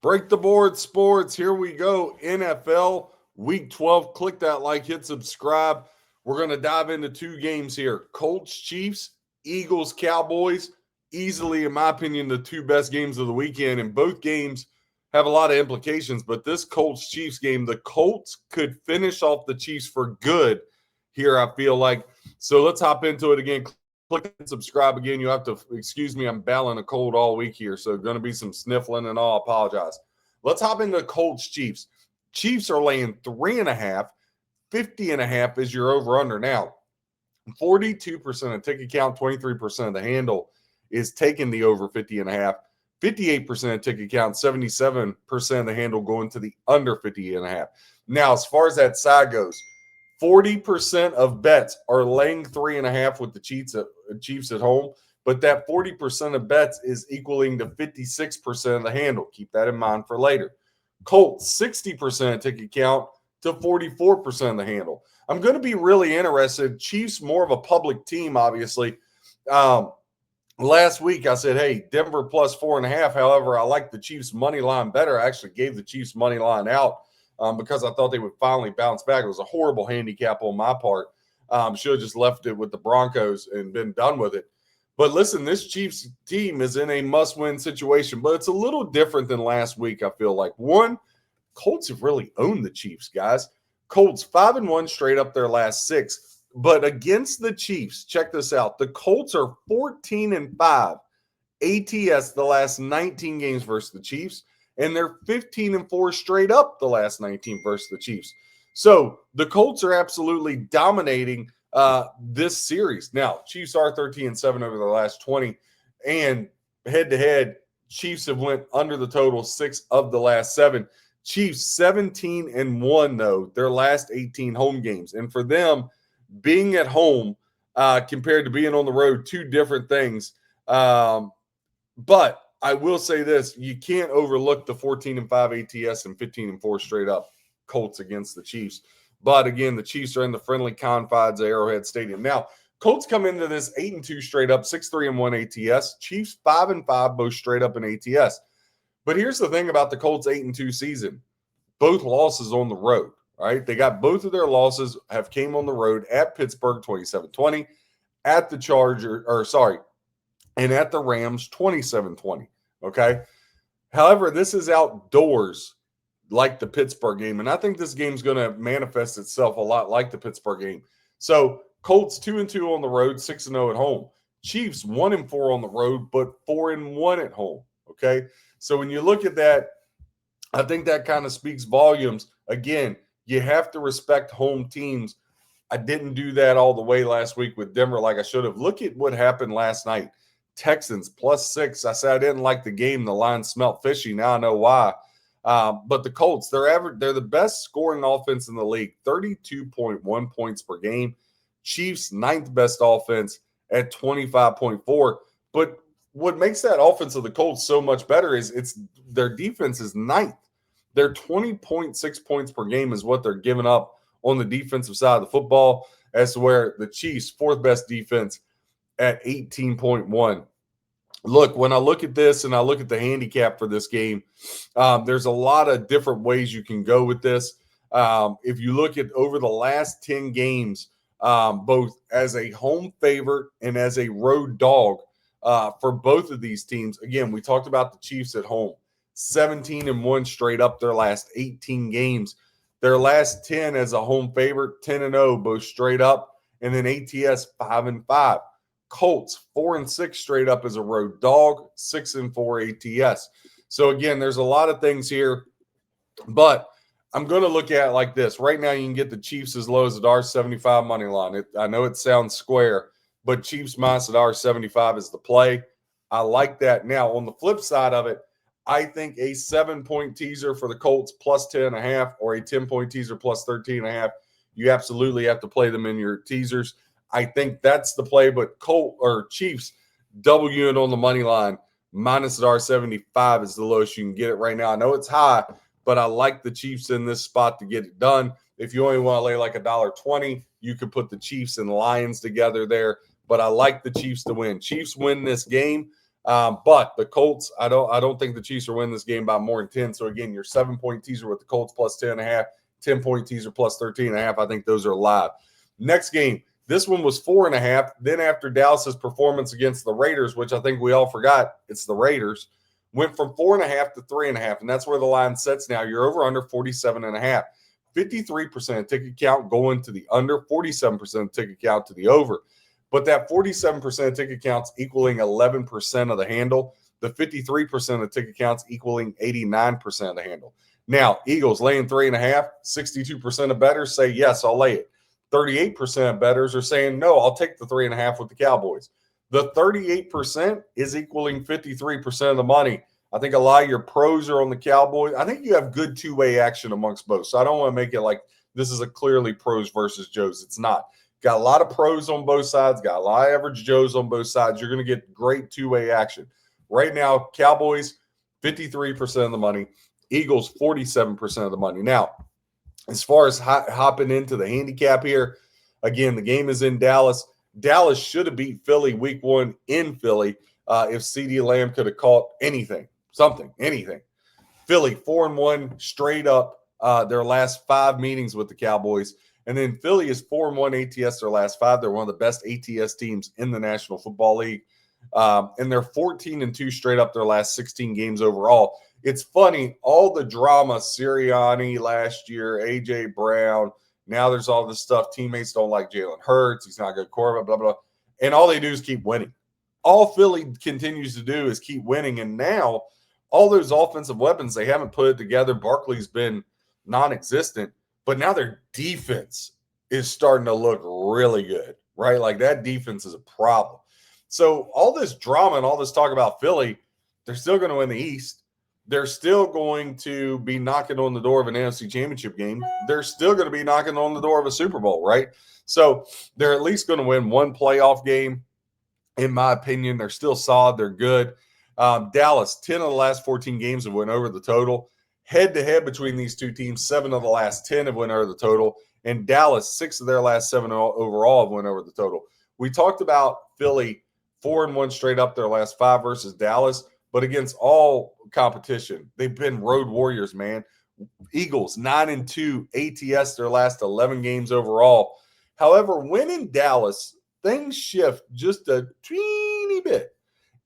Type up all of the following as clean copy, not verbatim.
Break the board sports. Here we go. NFL week 12. Click that like, hit subscribe. We're going to dive into two games here. Colts, Chiefs, Eagles, Cowboys. Easily, in my opinion, the two best games of the weekend. And both games have a lot of implications. But this Colts Chiefs game, the Colts could finish off the Chiefs for good here, I feel like. So let's hop into it again. Click and subscribe again. You have to excuse me. I'm battling a cold all week here, so going to be some sniffling and all. I apologize. Let's hop into Colts Chiefs. Chiefs are laying 3.5. 50.5 is your over under. Now, 42% of ticket count, 23% of the handle is taking the over 50.5. 58% of ticket count, 77% of the handle going to the under 50.5. Now, as far as that side goes, 40% of bets are laying 3.5 with the Chiefs at home, but that 40% of bets is equaling to 56% of the handle. Keep that in mind for later. Colts, 60% of ticket count to 44% of the handle. I'm going to be really interested. Chiefs, more of a public team, obviously. Last week, I said, hey, Denver plus 4.5. However, I like the Chiefs' money line better. I actually gave the Chiefs' money line out because I thought they would finally bounce back. It was a horrible handicap on my part. Should have just left it with the Broncos and been done with it. But listen, this Chiefs team is in a must-win situation, but it's a little different than last week, I feel like. One, Colts have really owned the Chiefs, guys. Colts 5-1 straight up their last 6. But against the Chiefs, check this out. The Colts are 14-5 ATS the last 19 games versus the Chiefs, and they're 15-4 straight up the last 19 versus the Chiefs. So the Colts are absolutely dominating this series. Now, Chiefs are 13-7 over the last 20, and head-to-head, Chiefs have went under the total 6 of the last 7. Chiefs 17-1, though, their last 18 home games. And for them, being at home compared to being on the road, two different things. But I will say this, you can't overlook the 14-5 ATS and 15-4 straight up Colts against the Chiefs. But again, the Chiefs are in the friendly confines of Arrowhead Stadium. Now, Colts come into this 8-2 straight up, 6-3-1 ATS. Chiefs 5-5, both straight up in ATS. But here's the thing about the Colts 8-2 season. Both losses on the road. Right, they got both of their losses have came on the road at Pittsburgh 27-20, at the and at the Rams 27-20. Okay. However, this is outdoors like the Pittsburgh game, and I think this game's going to manifest itself a lot like the Pittsburgh game. So Colts 2-2 on the road, 6-0 at home. Chiefs 1-4 on the road, but 4-1 at home. Okay. So when you look at that, I think that kind of speaks volumes. Again, you have to respect home teams. I didn't do that all the way last week with Denver like I should have. Look at what happened last night. Texans +6. I said I didn't like the game. The line smelled fishy. Now I know why. But the Colts, they're the best scoring offense in the league, 32.1 points per game. Chiefs, 9th best offense at 25.4. But what makes that offense of the Colts so much better is their defense is 9th. Their 20.6 points per game is what they're giving up on the defensive side of the football, as to where the Chiefs, 4th best defense at 18.1. Look, when I look at this and I look at the handicap for this game, there's a lot of different ways you can go with this. If you look at over the last 10 games, both as a home favorite and as a road dog for both of these teams, again, we talked about the Chiefs at home. 17-1 straight up their last 18 games. Their last 10 as a home favorite, 10-0, both straight up. And then ATS 5-5. Colts 4-6 straight up as a road dog, 6-4 ATS. So again, there's a lot of things here, but I'm going to look at it like this. Right now, you can get the Chiefs as low as at $1.75 money line. I know it sounds square, but Chiefs minus at $1.75 is the play. I like that. Now, on the flip side of it, I think a 7-point teaser for the Colts plus 10.5 or a 10-point teaser plus 13.5, you absolutely have to play them in your teasers. I think that's the play, but Chiefs double unit on the money line minus at $1.75 is the lowest you can get it right now. I know it's high, but I like the Chiefs in this spot to get it done. If you only want to lay like $1.20, you could put the Chiefs and Lions together there, but I like the Chiefs to win. Chiefs win this game. But the Colts, I don't think the Chiefs are winning this game by more than 10. So again, your 7-point teaser with the Colts plus 10.5, 10-point teaser plus 13.5. I think those are live. Next game, this one was 4.5. Then after Dallas's performance against the Raiders, which I think we all forgot, it's the Raiders, went from 4.5 to 3.5, and that's where the line sets now. You're over under 47.5. 53% ticket count going to the under, 47% ticket count to the over. But that 47% ticket counts equaling 11% of the handle. The 53% of ticket counts equaling 89% of the handle. Now, Eagles laying 3.5. 62% of bettors say, yes, I'll lay it. 38% of bettors are saying, no, I'll take the 3.5 with the Cowboys. The 38% is equaling 53% of the money. I think a lot of your pros are on the Cowboys. I think you have good two-way action amongst both. So I don't want to make it like this is a clearly pros versus Joes. It's not. Got a lot of pros on both sides. Got a lot of average Joes on both sides. You're going to get great two-way action. Right now, Cowboys, 53% of the money. Eagles, 47% of the money. Now, as far as hopping into the handicap here, again, the game is in Dallas. Dallas should have beat Philly week 1 in Philly if CeeDee Lamb could have caught anything. Philly 4-1 straight up their last 5 meetings with the Cowboys. And then Philly is 4-1 ATS their last 5. They're one of the best ATS teams in the National Football League. And they're 14-2 straight up their last 16 games overall. It's funny, all the drama, Sirianni last year, A.J. Brown, now there's all this stuff. Teammates don't like Jalen Hurts. He's not a good quarterback, blah, blah, blah. And all they do is keep winning. All Philly continues to do is keep winning. And now all those offensive weapons, they haven't put it together. Barkley's been non-existent. But now their defense is starting to look really good, right? Like that defense is a problem. So all this drama and all this talk about Philly, they're still going to win the East. They're still going to be knocking on the door of an NFC Championship game. They're still going to be knocking on the door of a Super Bowl, right? So they're at least going to win one playoff game. In my opinion, they're still solid. They're good. Dallas, 10 of the last 14 games have went over the total. Head-to-head between these two teams, 7 of the last 10 have went over the total. And Dallas, 6 of their last 7 overall have went over the total. We talked about Philly 4-1 straight up their last 5 versus Dallas. But against all competition, they've been road warriors, man. Eagles, 9-2 ATS their last 11 games overall. However, when in Dallas, things shift just a teeny bit.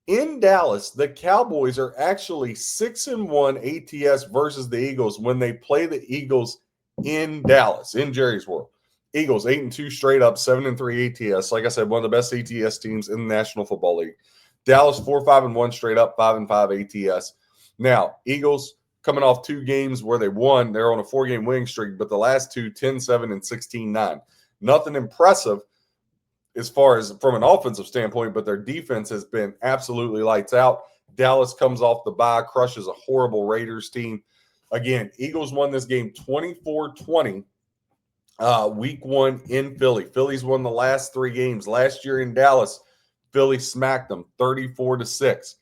In Dallas, the Cowboys are actually 6-1 ATS versus the Eagles when they play the Eagles in Dallas, in Jerry's World. Eagles, 8-2 straight up, 7-3 ATS. Like I said, one of the best ATS teams in the National Football League. Dallas, 4-5-1 straight up, 5-5 ATS. Now, Eagles coming off 2 games where they won. They're on a 4-game winning streak, but the last 2, 10-7 and 16-9. Nothing impressive as far as from an offensive standpoint, but their defense has been absolutely lights out. Dallas comes off the bye, crushes a horrible Raiders team. Again, Eagles won this game 24-20 week 1 in Philly. Philly's won the last 3 games. Last year in Dallas, Philly smacked them 34-6.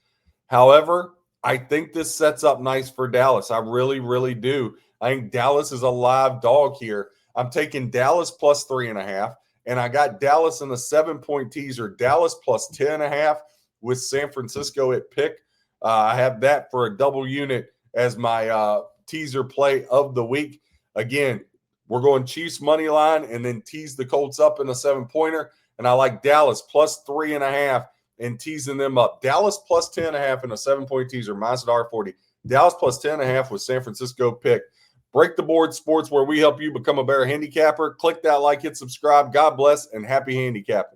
However, I think this sets up nice for Dallas. I really, really do. I think Dallas is a live dog here. I'm taking Dallas plus 3.5, and I got Dallas in the 7-point teaser. Dallas plus 10.5 with San Francisco at pick. I have that for a double unit as my teaser play of the week. Again, we're going Chiefs money line and then tease the Colts up in a 7-pointer. And I like Dallas plus 3.5 and teasing them up. Dallas plus 10.5 in a 7-point teaser, minus $1.40. Dallas plus 10.5 with San Francisco pick. Break the Board Sports, where we help you become a better handicapper. Click that like, hit subscribe. God bless, and happy handicapping.